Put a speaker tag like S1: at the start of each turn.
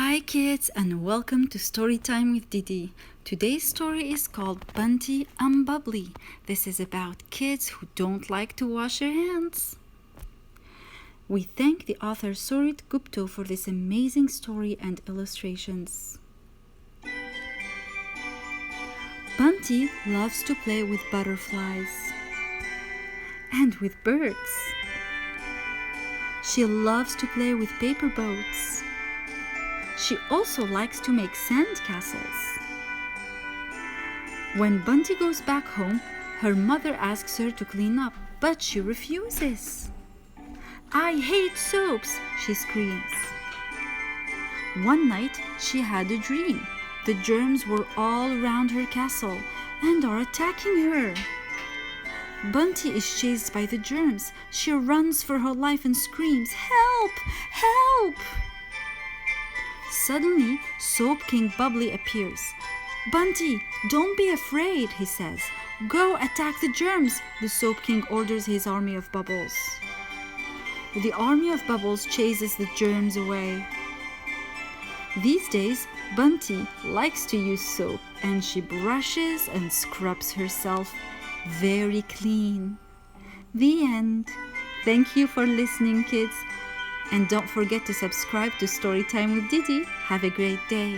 S1: Hi kids, and welcome to Storytime with Didi. Today's story is called Bunty and Bubbly. This is about kids who don't like to wash their hands. We thank the author Surit Gupta for this amazing story and illustrations. Bunty loves to play with butterflies and with birds. She loves to play with paper boats. She also likes to make sand castles. When Bunty goes back home, her mother asks her to clean up, but she refuses. "I hate soaps," she screams. One night, she had a dream. The germs were all around her castle and are attacking her. Bunty is chased by the germs. She runs for her life and screams, "Help! Help!" Suddenly, Soap King Bubbly appears. "Bunty, don't be afraid," he says. "Go attack the germs," the Soap King orders his army of bubbles. The army of bubbles chases the germs away. These days, Bunty likes to use soap, and she brushes and scrubs herself very clean. The end. Thank you for listening, kids. And don't forget to subscribe to Storytime with Didi. Have a great day.